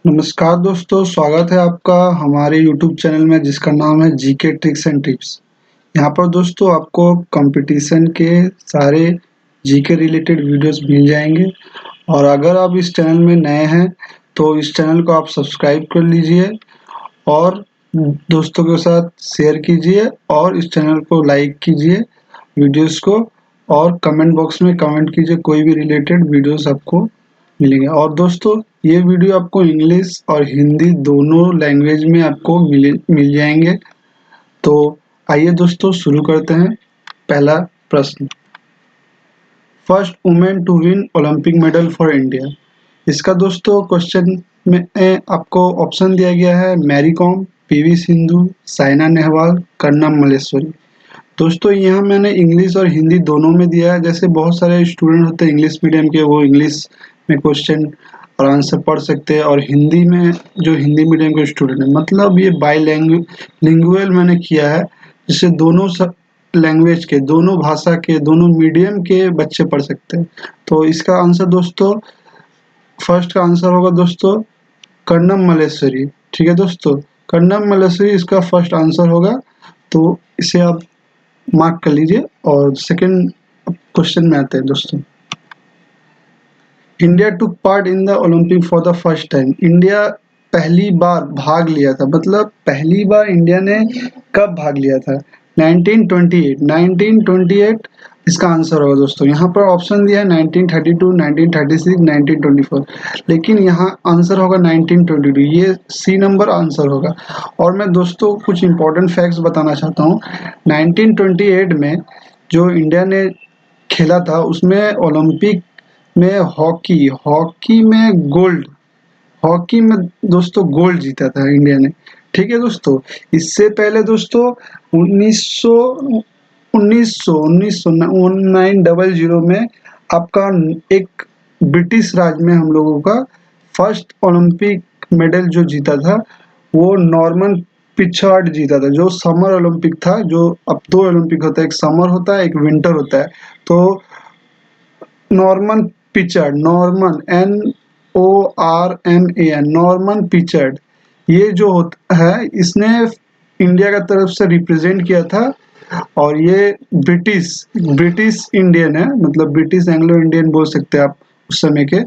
नमस्कार दोस्तों, स्वागत है आपका हमारे YouTube चैनल में जिसका नाम है जीके ट्रिक्स एंड टिप्स। यहाँ पर दोस्तों आपको कंपटीशन के सारे जीके रिलेटेड वीडियोस मिल जाएंगे और अगर आप इस चैनल में नए हैं तो इस चैनल को आप सब्सक्राइब कर लीजिए और दोस्तों के साथ शेयर कीजिए और इस चैनल को लाइक कीजिए वीडियोस को और कमेंट बॉक्स में कमेंट कीजिए, कोई भी रिलेटेड वीडियोस आपको मिलेंगे। और दोस्तों ये वीडियो आपको इंग्लिश और हिंदी दोनों लैंग्वेज में आपको मिल जाएंगे। तो आइए दोस्तों शुरू करते हैं। पहला प्रश्न, first women to win Olympic medal for India. इसका दोस्तों क्वेश्चन में आपको ऑप्शन दिया गया है मैरी कॉम, पीवी सिंधु, साइना नेहवाल, कर्णम मल्लेश्वरी। दोस्तों यहाँ मैंने इंग्लिश और हिंदी दोनों में दिया है। जैसे बहुत सारे स्टूडेंट होते हैं इंग्लिश मीडियम के, वो इंग्लिश में क्वेश्चन और आंसर पढ़ सकते हैं, और हिंदी में जो हिंदी मीडियम के स्टूडेंट है, मतलब ये बाई लैंग्वेज मैंने किया है, जिससे दोनों लैंग्वेज के, दोनों भाषा के, दोनों मीडियम के बच्चे पढ़ सकते हैं। तो इसका आंसर दोस्तों, फर्स्ट का आंसर होगा दोस्तों कर्णम मल्लेश्वरी। ठीक है दोस्तों, कर्णम मल्लेश्वरी इसका फर्स्ट आंसर होगा, तो इसे आप मार्क कर लीजिए। और सेकंड क्वेश्चन में आते हैं दोस्तों, India took part in the Olympic for the first time. India पहली बार भाग लिया था, मतलब पहली बार इंडिया ने कब भाग लिया था? 1928 इसका आंसर होगा दोस्तों। यहाँ पर ऑप्शन दिया है 1932, 1936, 1924, लेकिन यहाँ आंसर होगा 1922। ये सी नंबर आंसर होगा। और मैं दोस्तों कुछ इंपॉर्टेंट फैक्ट्स बताना चाहता हूँ। 1928 में जो इंडिया ने खेला था उसमें ओलंपिक में हॉकी में गोल्ड, हॉकी में दोस्तों गोल्ड जीता था इंडिया ने। ठीक है दोस्तों, इससे पहले दोस्तों 1900 में आपका एक ब्रिटिश राज में हम लोगों का फर्स्ट ओलंपिक मेडल जो जीता था वो नॉर्मन पिचार्ड जीता था, जो समर ओलंपिक था। जो अब दो ओलंपिक होता है, एक समर होता है, एक विंटर होता है। तो नॉर्मन पिचार्ड, नॉर्मन NORMAN, नॉर्मन पिचार्ड, ये जो होता है इसने इंडिया का तरफ से रिप्रेजेंट किया था। और ये ब्रिटिश इंडियन है, मतलब ब्रिटिश एंग्लो इंडियन बोल सकते हैं आप उस समय के।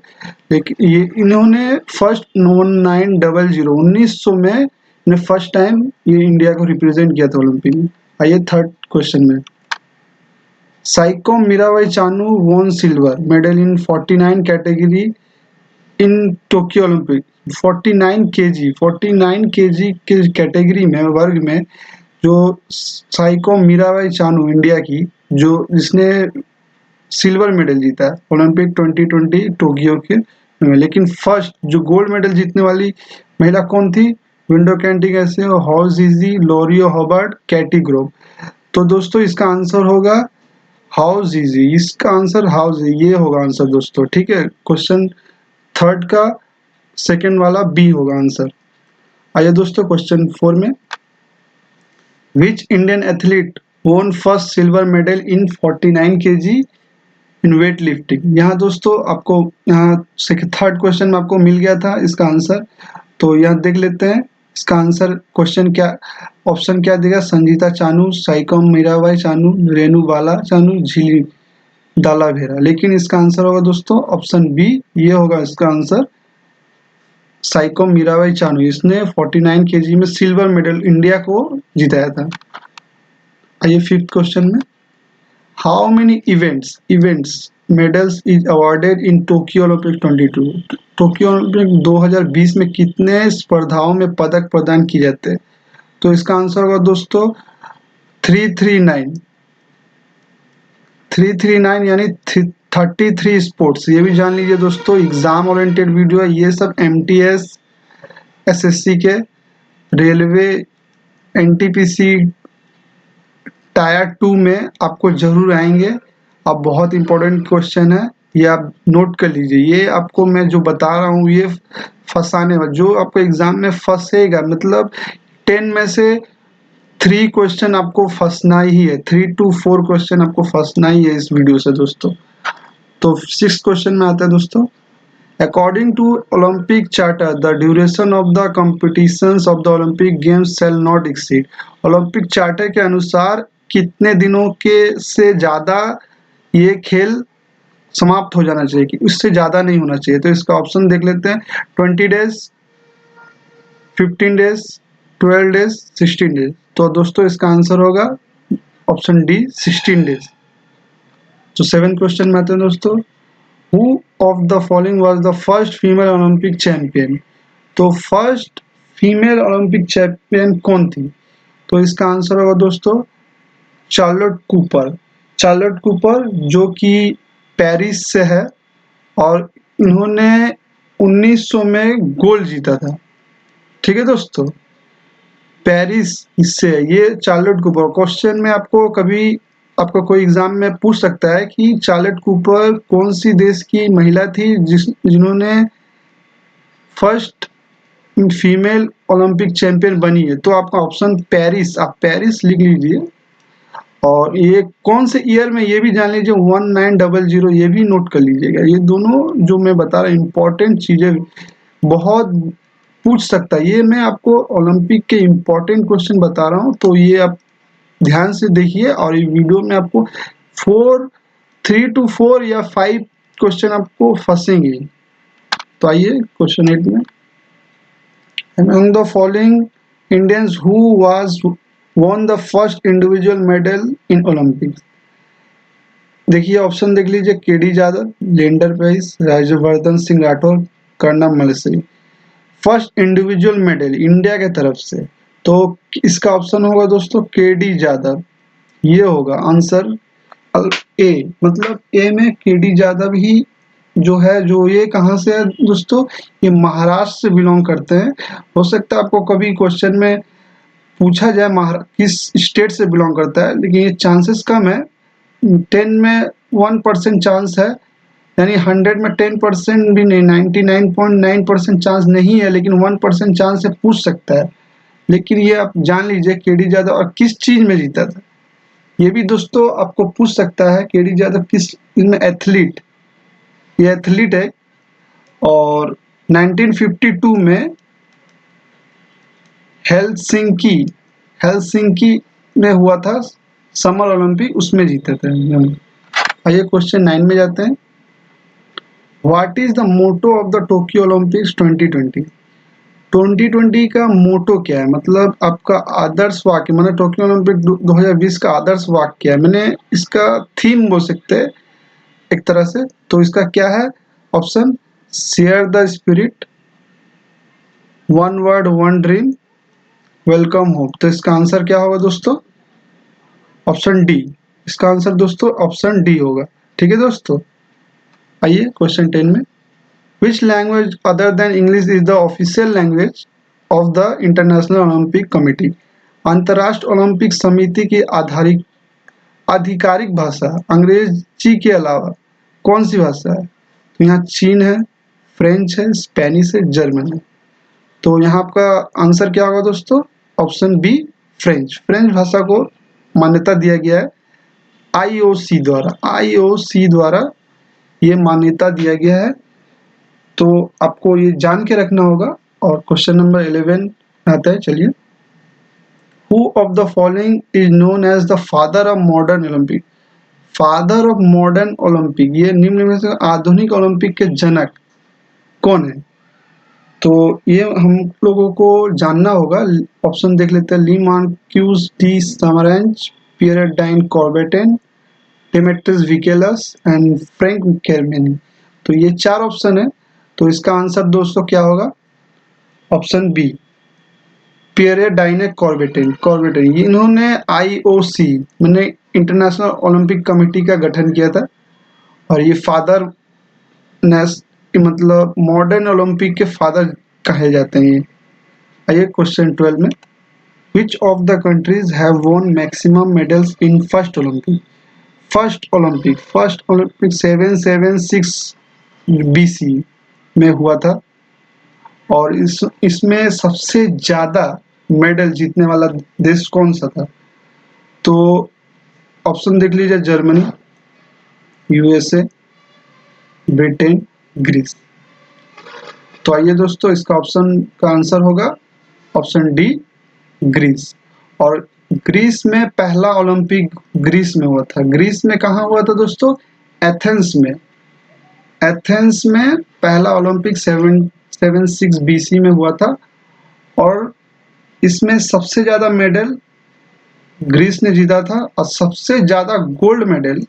लेकिन ये इन्होंने फर्स्ट 1900 में ने फर्स्ट टाइम ये इंडिया को रिप्रेजेंट किया था ओलंपिक में। आइए थर्ड क्वेश्चन में, psycho Mirabai Chanu won silver medal in 49 category in Tokyo Olympic. 49 KG के कैटेगरी में, वर्ग में, जो साइको मीराबाई चानू इंडिया की, जो जिसने सिल्वर मेडल जीता है ओलंपिक 2020 टोक्यो के में। लेकिन फर्स्ट जो गोल्ड मेडल जीतने वाली महिला कौन थी? विंडो कैंटी कैसे, हाउ जीजी, लोरियो हॉबर्ट, कैटी ग्रोव। तो दोस्तों इसका आंसर होगा हाउस इजी। इसका आंसर हाउस, ये होगा आंसर दोस्तों। ठीक है, क्वेश्चन थर्ड का सेकंड वाला बी होगा आंसर। आइए दोस्तों क्वेश्चन 4 में, विच इंडियन एथलीट वोन first silver medal in 49 KG in weight lifting. यहाँ दोस्तों आपको यहाँ थर्ड क्वेश्चन में आपको मिल गया था इसका आंसर। तो यहाँ देख लेते हैं इसका आंसर। क्वेश्चन क्या, ऑप्शन क्या देगा? संजीता चानू, साइकोम मीराबाई चानू, रेणु बाला चानू, झिली दाला भेरा। लेकिन इसका आंसर होगा दोस्तों ऑप्शन बी, ये होगा इसका आंसर, साइकोम मीराबाई चानू। इसने 49 केजी में सिल्वर मेडल इंडिया को जिताया था। आइए फिफ्थ क्वेश्चन में, how many events medals is awarded in Tokyo Olympic 22। Tokyo Olympic 2020 में कितने स्पर्धाओं में पदक प्रदान किए जाते हैं? तो इसका आंसर होगा दोस्तों 339 यानी 33 स्पोर्ट्स। ये भी जान लीजिए दोस्तों, एग्जाम ओरिएंटेड वीडियो है ये सब। MTS, SSC के, रेलवे, NTPC टायर 2 में आपको जरूर आएंगे। अब बहुत इंपॉर्टेंट क्वेश्चन है, ये आप नोट कर लीजिए। ये आपको मैं जो बता रहा हूँ ये फंसाने वाला, जो आपको एग्जाम में फंसेगा, मतलब 10 में से 3 क्वेश्चन आपको फंसना ही है, 3 to 4 क्वेश्चन आपको फंसना ही है इस वीडियो से दोस्तों। तो 6th क्वेश्चन में आता है दोस्तों, According to Olympic Charter, the duration of the competitions of the Olympic Games shall not exceed. Olympic Charter के अनुसार कितने दिनों के से ज़्यादा ये खेल समाप्त हो जाना चाहिए, कि उससे ज़्यादा नहीं होना चाहिए। तो इसका ऑप्शन देख लेते हैं, 20 डेज, 15 डेज, 12 डेज, 16 डेज। तो दोस्तों इसका आंसर होगा ऑप्शन डी, 16 डेज। तो 7 क्वेश्चन में आते हैं दोस्तों, who of the following was the first female Olympic champion. तो फर्स्ट फीमेल ओलंपिक चैंपियन कौन थी? तो इसका आंसर होगा दोस्तों चार्लोट कूपर। चार्लोट कूपर जो कि पेरिस से है, और इन्होंने 1900 में गोल्ड जीता था। ठीक है दोस्तों, पेरिस इससे है ये चार्लोट कूपर। क्वेश्चन में आपको कभी आपको कोई एग्जाम में पूछ सकता है कि चार्लोट कूपर कौन सी देश की महिला थी जिन्होंने फर्स्ट फीमेल ओलंपिक चैंपियन बनी है। तो आपका ऑप्शन पेरिस, आप पेरिस लिख लीजिए। और ये कौन से ईयर में ये भी जान लीजिए, 1900, ये भी नोट कर लीजिएगा। ये दोनों जो मैं बता रहा हूँ इंपॉर्टेंट चीजें, बहुत पूछ सकता है। ये मैं आपको ओलंपिक के इम्पोर्टेंट क्वेश्चन बता रहा हूँ, तो ये आप ध्यान से देखिए। और ये वीडियो में आपको 3 to 4 या 5 क्वेश्चन आपको फंसेंगे। तो आइए क्वेश्चन 8 में, among the following Indians who was won the first individual medal in Olympics। देखिए ऑप्शन देख लीजिए, KD Yadav, Leander Paes, Rajyavardhan Singh Rathore, Karnam Malleswari. First individual medal India के तरफ से, तो इसका ऑप्शन होगा दोस्तों केडी यादव। ये होगा आंसर ए, मतलब ए में केडी यादव ही जो है। जो ये कहाँ से है दोस्तों, ये महाराष्ट्र से बिलोंग करते हैं। हो सकता है आपको कभी क्वेश्चन में पूछा जाए किस स्टेट से बिलोंग करता है, लेकिन ये चांसेस कम है। 10 में 1% चांस है, यानी 100 में 10% भी नहीं, 99.9% चांस नहीं है, लेकिन 1% चांस से पूछ सकता है। लेकिन ये आप जान लीजिए केडी यादव और किस चीज में जीता था। ये भी दोस्तों आपको पूछ सकता है केडी यादव किस इनमें एथलीट, ये एथलीट है। और 1952 में हेलसिंकी हेलसिंकी में हुआ था समर ओलंपिक, उसमें जीते थे। आइए क्वेश्चन 9 में जाते हैं, what is the motto of the Tokyo Olympics 2020। 2020 का मोटो क्या है, मतलब आपका आदर्श वाक्य, मतलब टोक्यो ओलंपिक 2020 का आदर्श वाक्य क्या है। मैंने इसका थीम बोल सकते हैं एक तरह से। तो इसका क्या है option, share the spirit, one word one dream, welcome hope. तो इसका आंसर क्या होगा दोस्तों, ऑप्शन डी। इसका आंसर दोस्तों ऑप्शन डी होगा। ठीक है दोस्तों, आइए क्वेश्चन 10 में, which language other than English is the official language of the international Olympic committee. अंतर्राष्ट्रीय ओलंपिक समिति की आधिकारिक भाषा अंग्रेजी के अलावा कौन सी भाषा है। तो यहाँ चीन है, फ्रेंच है, स्पेनिश है, जर्मन है। तो यहाँ आपका आंसर क्या होगा दोस्तों, ऑप्शन बी, फ्रेंच। फ्रेंच भाषा को मान्यता दिया गया है आईओसी द्वारा ये मान्यता दिया गया है। तो आपको ये जान के रखना होगा। और क्वेश्चन नंबर 11 आता है, चलिए, who of the following is known as the father of modern Olympic. Father of modern Olympic, ये निम्न में से आधुनिक ओलंपिक के जनक कौन है। तो ये हम लोगों को जानना होगा। ऑप्शन देख लेते हैं, Le Marquis de Samaranch, Pierre de Coubertin, Demetrios Vikelas and Frank Kemeny. तो ये 4 ऑप्शन है। तो इसका आंसर दोस्तों क्या होगा, ऑप्शन बी, पियर डाइन कॉर्बेटेन। ये इन्होंने आईओसी मैंने इंटरनेशनल ओलंपिक कमेटी का गठन किया था। और ये फादर मतलब मॉडर्न ओलंपिक के फादर कहे जाते हैं ये। आइए क्वेश्चन 12 में, विच of the countries have von maximum medals in first Olympic. First Olympic 776 BC में हुआ था। और इसमें सबसे ज्यादा मेडल जीतने वाला देश कौन सा था। तो ऑप्शन देख लीजिए, जर्मनी, यूएसए, ब्रिटेन, ग्रीस। तो आइए दोस्तों, इसका ऑप्शन का आंसर होगा ऑप्शन डी, ग्रीस। और ग्रीस में पहला ओलंपिक ग्रीस में हुआ था। ग्रीस में कहाँ हुआ था दोस्तों? एथेंस में। एथेंस में पहला ओलंपिक 776 BC में हुआ था। और इसमें सबसे ज्यादा मेडल ग्रीस ने जीता था और सबसे ज्यादा गोल्ड मेडल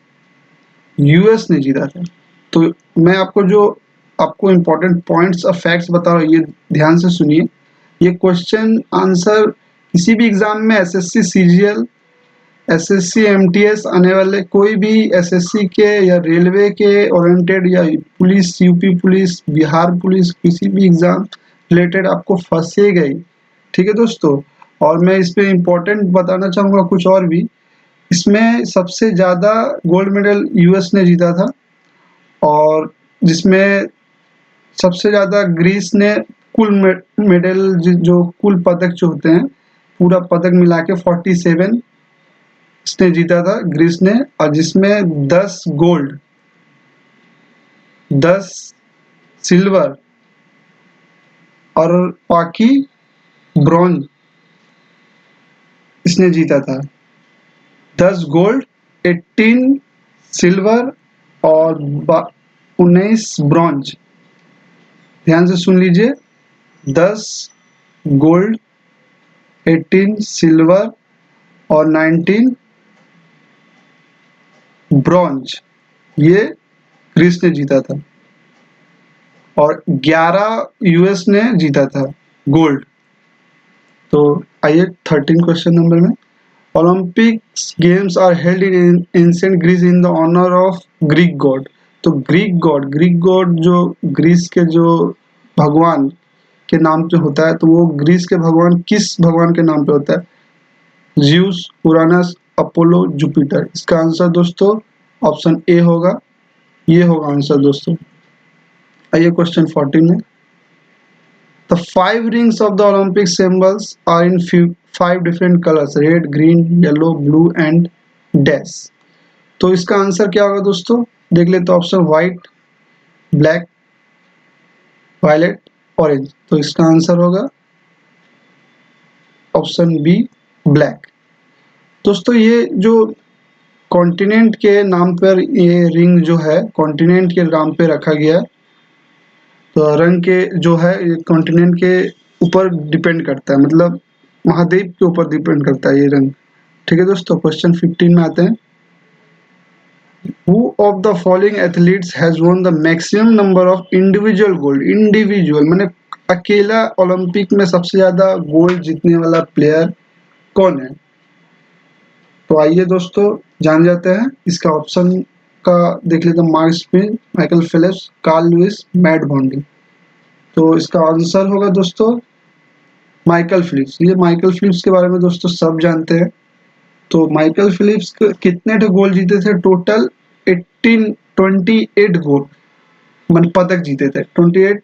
यूएस ने जीता था। तो मैं आपको इम्पोर्टेंट पॉइंट्स और फैक्ट्स बता रहा हूँ, ये ध्यान से सुनिए। ये क्वेश्चन आंसर किसी भी एग्जाम में एसएससी सीजीएल, एसएससी एमटीएस आने वाले कोई भी एसएससी के या रेलवे के ओरिएंटेड या police, UP police, Bihar police, किसी भी एग्जाम रिलेटेड आपको फंसेगा ही। ठीक है दोस्तों। और मैं इस पे इम्पोर्टेंट बताना चाहूँगा कुछ और भी। इसमें सबसे ज़्यादा गोल्ड मेडल यूएस ने जीता था, और जिसमें सबसे ज़्यादा ग्रीस ने कुल मेडल जो कुल पदक जो होते हैं, पूरा पदक मिला के 47 इसने जीता था ग्रीस ने। और जिसमें 10 गोल्ड, 10 सिल्वर और बाकी ब्रॉन्ज इसने जीता था। 10 गोल्ड, 18 सिल्वर और 19 ब्रॉन्ज। ध्यान से सुन लीजिए, 10 गोल्ड, 18 सिल्वर और 19 ब्रॉन्ज, ये ग्रीस ने जीता था। और 11 यूएस ने जीता था गोल्ड। तो आइए 13 क्वेश्चन नंबर में। Olympics games are held in ancient Greece in the honour of Greek god. तो ग्रीक गॉड जो ग्रीस के जो भगवान के नाम पे होता है, तो वो ग्रीस के भगवान किस भगवान के नाम पे होता है? Zeus, Uranus, Apollo, Jupiter. इसका आंसर दोस्तों ऑप्शन ए होगा। ये होगा आंसर दोस्तों। आइए क्वेश्चन 14 में। The 5 rings of the Olympic symbols are in 5 different colors: red, green, yellow, blue and dash। तो इसका आंसर क्या होगा दोस्तों? देख लेते हैं option white, black, violet, orange. तो इसका आंसर होगा ऑप्शन बी, ब्लैक। दोस्तों ये जो कॉन्टिनेंट के नाम पर ये रिंग जो है कॉन्टिनेंट के नाम पे रखा गया है। तो रंग के जो है ये कॉन्टिनेंट के ऊपर डिपेंड करता है, मतलब महाद्वीप के ऊपर डिपेंड करता है ये रंग। ठीक है दोस्तों, क्वेश्चन 15 में आते हैं। Who of the following athletes has won the maximum number of individual gold? Individual मैंने अकेला ओलंपिक में सबसे ज्यादा गोल्ड जीतने वाला प्लेयर कौन है? तो आइए दोस्तों जान जाते हैं। इसका ऑप्शन का देख लेते हैं। Mark Spitz, Michael Phelps, Carl Lewis, Matt Biondi. तो इसका आंसर होगा दोस्तों माइकल फिलिप्स। ये माइकल फिलिप्स के बारे में दोस्तों सब जानते हैं। तो माइकल फिलिप्स कितने गोल जीते थे? टोटल 28 गोल मन पदक जीते थे। 28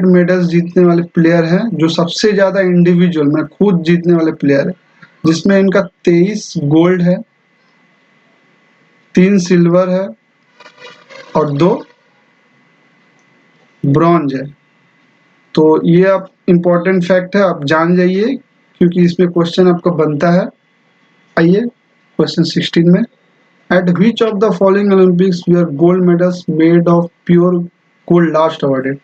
मेडल्स जीतने वाले प्लेयर हैं, जो सबसे ज्यादा इंडिविजुअल में खुद जीतने वाले प्लेयर है, जिसमें इनका 23 गोल्ड है, 3 सिल्वर है और 2 ब्रॉन्ज है। तो ये आप इम्पोर्टेंट फैक्ट है, आप जान जाइए क्योंकि इसमें क्वेश्चन आपका बनता है। आइए क्वेश्चन 16 में। At which of the following Olympics were gold medals made of pure gold last awarded.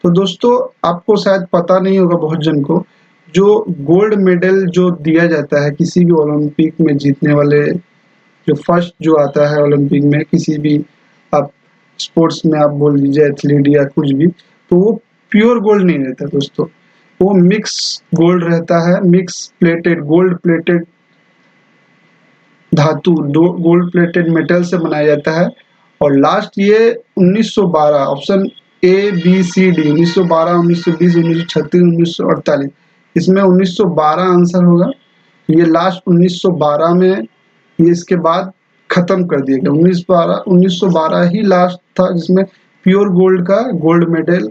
तो दोस्तों आपको शायद पता नहीं होगा बहुत जन को, जो गोल्ड मेडल जो दिया जाता है किसी भी ओलंपिक में जीतने वाले, जो फर्स्ट जो आता है ओलंपिक में, किसी भी आप स्पोर्ट्स में आप बोल लीजिए एथलीट या कुछ भी, तो वो प्योर गोल्ड नहीं रहता दोस्तों, वो मिक्स गोल्ड रहता है। मिक्स प्लेटेड गोल्ड प्लेटेड धातु, दो गोल्ड प्लेटेड मेटल से बनाया जाता है। और लास्ट ये 1912 option A B C D 1912, 1920, 1936, 1948, इसमें 1912 आंसर होगा। ये लास्ट 1912 में, ये इसके बाद खत्म कर दिया गया। 1912 ही लास्ट था जिसमें प्योर गोल्ड का गोल्ड मेडल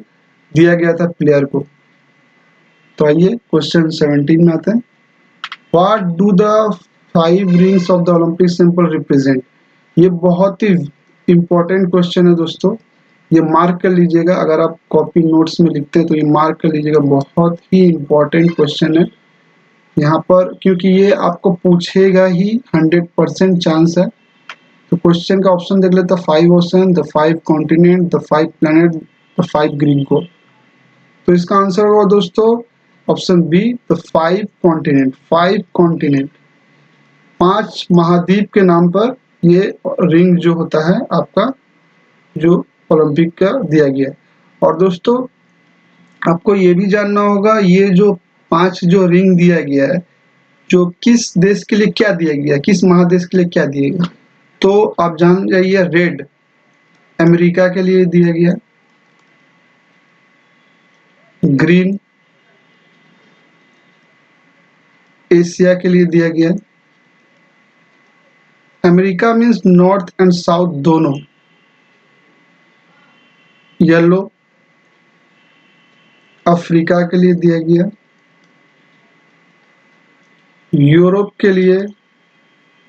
दिया गया था प्लेयर को। तो आइए क्वेश्चन 17 में आते हैं। What do the 5 rings of the Olympic symbol represent. ये बहुत ही इंपॉर्टेंट क्वेश्चन है दोस्तों। ये मार्क कर लीजिएगा, अगर आप कॉपी नोट्स में लिखते हैं तो ये मार्क कर लीजिएगा, बहुत ही इम्पोर्टेंट क्वेश्चन है यहाँ पर, क्योंकि ये आपको पूछेगा ही, 100% चांस है। तो क्वेश्चन का ऑप्शन देख लेते हैं, 5 ocean, the 5 continent, the 5 planet, the 5 green को। तो इसका आंसर होगा दोस्तों option B, the 5 continent. 5 continent, 5 महाद्वीप के नाम पर ये रिंग जो होता है आपका, जो ओलंपिक का दिया गया है। और दोस्तों आपको ये भी जानना होगा, ये जो 5 जो रिंग दिया गया है, जो किस देश के लिए क्या दिया गया, किस महादेश के लिए क्या दिया गया, तो आप जान जाइए, रेड अमेरिका के लिए दिया गया, ग्रीन एशिया के लिए दिया गया, America means north and south दोनों, येलो अफ्रीका के लिए दिया गया, यूरोप के लिए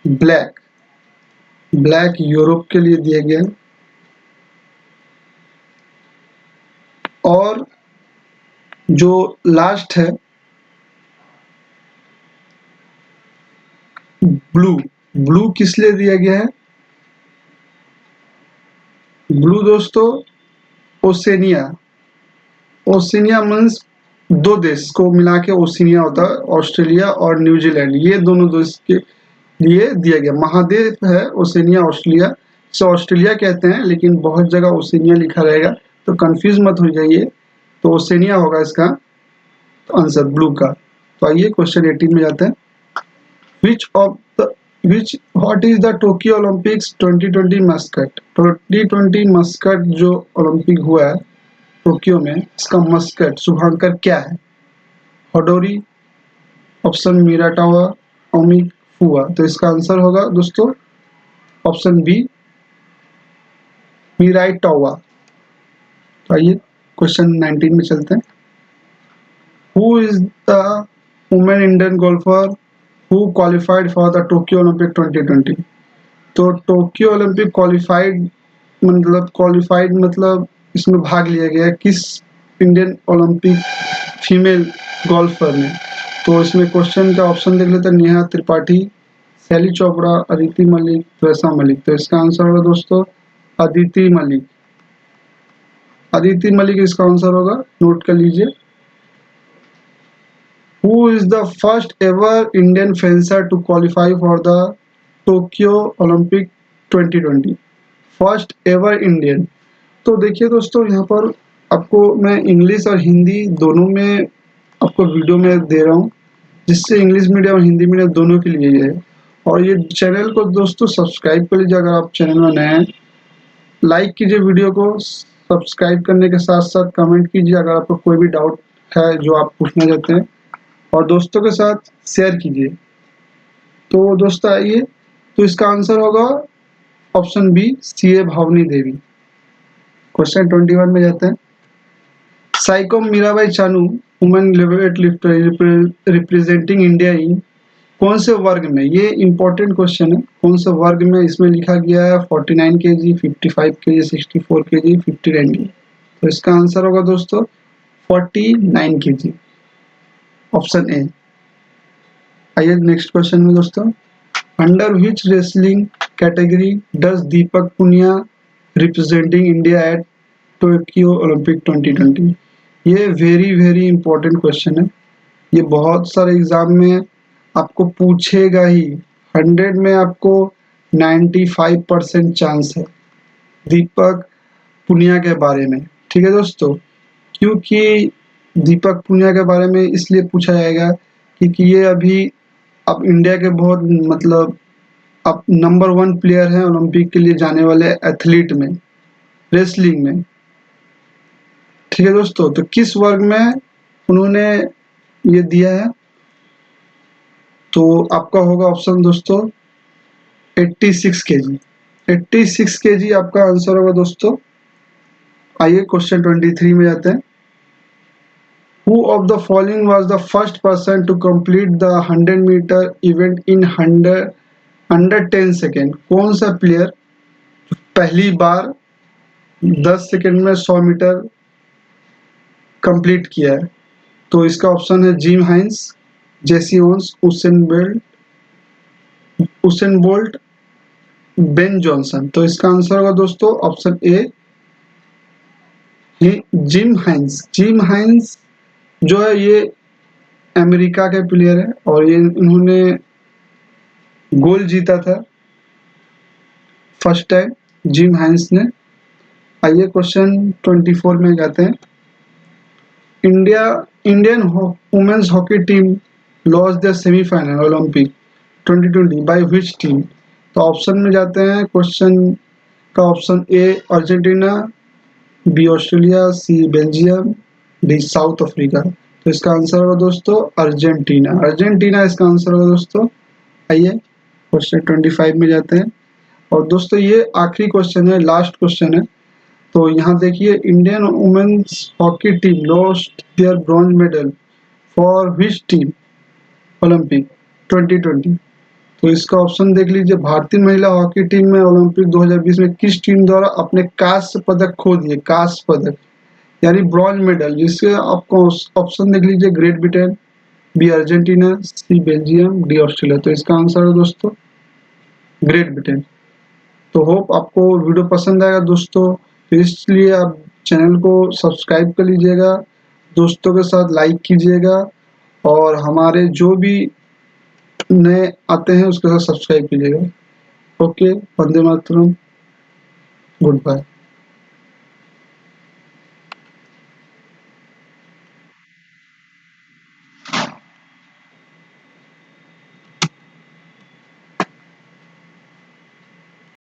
ब्लैक, ब्लैक यूरोप के लिए दिया गया, और जो लास्ट है ब्लू, ब्लू किस लिए दिया गया है, ब्लू दोस्तों ओसेनिया, ओशिनिया मीन्स 2 देश को मिला के ओशिनिया होता है, ऑस्ट्रेलिया और न्यूजीलैंड, ये दोनों देश के लिए दिया गया महाद्वीप है ओशिनिया, ऑस्ट्रेलिया से ऑस्ट्रेलिया कहते हैं, लेकिन बहुत जगह ओशिनिया लिखा रहेगा, तो कंफ्यूज मत हो जाइए, तो ओशिनिया होगा इसका तो आंसर ब्लू का। तो आइए क्वेश्चन 18 में जाते हैं, विच of the which what is the Tokyo Olympics 2020 Muscat. 2020 Muscat जो ओलंपिक हुआ है टोक्यो में, इसका मस्कट शुभांकर क्या है, हडोरी, ऑप्शन मिराटावा, ओमिक, फुआ। तो इसका आंसर होगा दोस्तों ऑप्शन बी, मिराटावा। तो आइए क्वेश्चन 19 में चलते हैं, who is the women Indian golfer who qualified for the Tokyo Olympic 2020। तो टोक्यो ओलंपिक क्वालिफाइड मतलब इसमें भाग लिया गया है किस इंडियन ओलंपिक फीमेल गोल्फर ने। तो इसमें क्वेश्चन का ऑप्शन देख लेते हैं, नेहा त्रिपाठी, शैली चोपड़ा, अदिति मलिक, त्वैसा मलिक। तो इसका आंसर होगा दोस्तों अदिति मलिक, अदिति मलिक इसका आंसर होगा, नोट कर लीजिए। Who is the first ever Indian fencer to qualify for the Tokyo Olympic 2020? First ever Indian. तो देखिए दोस्तों यहाँ पर आपको मैं इंग्लिश और हिंदी दोनों में आपको वीडियो में दे रहा हूँ, जिससे इंग्लिश मीडियम और हिंदी मीडियम दोनों के लिए है। और ये चैनल को दोस्तों सब्सक्राइब कर लीजिए अगर आप चैनल में नए हैं, लाइक कीजिए वीडियो को, सब्सक्राइब करने के साथ साथ कमेंट कीजिए अगर आपको कोई भी डाउट है जो आप पूछना चाहते हैं, और दोस्तों के साथ शेयर कीजिए। तो दोस्तों आइए, तो इसका आंसर होगा option B, CA Bhavani Devi. Question 21 में जाते हैं, Saikhom Mirabai Chanu women weightlifter representing India in कौन से वर्ग में, ये इंपॉर्टेंट क्वेश्चन है, कौन से वर्ग में इसमें लिखा गया है, 49 kg, 55 kg, 64 kg, 59 kg। तो इसका आंसर होगा दोस्तों 49 kg, ऑप्शन ए। आइए नेक्स्ट क्वेश्चन में दोस्तों, under which wrestling category does Deepak Punia representing India at Tokyo Olympic 2020। ये वेरी इंपॉर्टेंट क्वेश्चन है, ये बहुत सारे एग्जाम में आपको पूछेगा ही, 100 में आपको 95% चांस है दीपक पुनिया के बारे में। ठीक है दोस्तों, क्योंकि दीपक पुनिया के बारे में इसलिए पूछा जाएगा क्योंकि ये अभी अब इंडिया के बहुत अब नंबर 1 प्लेयर हैं ओलंपिक के लिए जाने वाले एथलीट में, रेसलिंग में। ठीक है दोस्तों, तो किस वर्ग में उन्होंने ये दिया है, तो आपका होगा ऑप्शन दोस्तों 86 kg, 86 kg आपका आंसर होगा दोस्तों। आइए क्वेश्चन 23 में जाते हैं, Who of the following was the first person to complete the 100-meter event in under 10 second. कौन सा प्लेयर पहली बार 10 सेकंड में 100 मीटर कंप्लीट किया है। तो इसका ऑप्शन है Jim Hines, Jesse Owens, Usain Bolt, Ben Johnson. तो इसका आंसर होगा दोस्तों option A, Jim Hines. Jim Hines जो है ये अमेरिका के प्लेयर है और ये इन्होंने गोल्ड जीता था फर्स्ट टाइम, जिम हाइंस ने। आइए क्वेश्चन 24 में जाते हैं। Indian women's hockey team lost the semifinal Olympic 2020 by which team. तो ऑप्शन में जाते हैं। क्वेश्चन का option A Argentina, B Australia, C Belgium, D South Africa. तो इसका आंसर होगा दोस्तों अर्जेंटीना। अर्जेंटीना इसका आंसर होगा दोस्तों। आइए क्वेश्चन 25 में जाते हैं और दोस्तों ये आखिरी क्वेश्चन है, लास्ट क्वेश्चन है। तो यहाँ देखिए, Indian women's hockey team lost their bronze medal for which team Olympic 2020। तो इसका ऑप्शन देख लीजिए। भारतीय महिला हॉकी टीम में ओलंपिक 2020 में किस टीम द्वारा अपने कांस्य पदक खो दिए, कांस्य पदक यानी ब्रॉन्ज मेडल। जिसके आपको ऑप्शन देख लीजिए, ग्रेट ब्रिटेन, बी अर्जेंटीना, सी बेल्जियम, डी ऑस्ट्रेलिया। तो इसका आंसर है दोस्तों ग्रेट ब्रिटेन। तो होप आपको वीडियो पसंद आएगा दोस्तों, तो इसलिए आप चैनल को सब्सक्राइब कर लीजिएगा, दोस्तों के साथ लाइक कीजिएगा और हमारे जो भी नए आते हैं उसके साथ सब्सक्राइब कीजिएगा। Okay, Vande Mataram, good bye.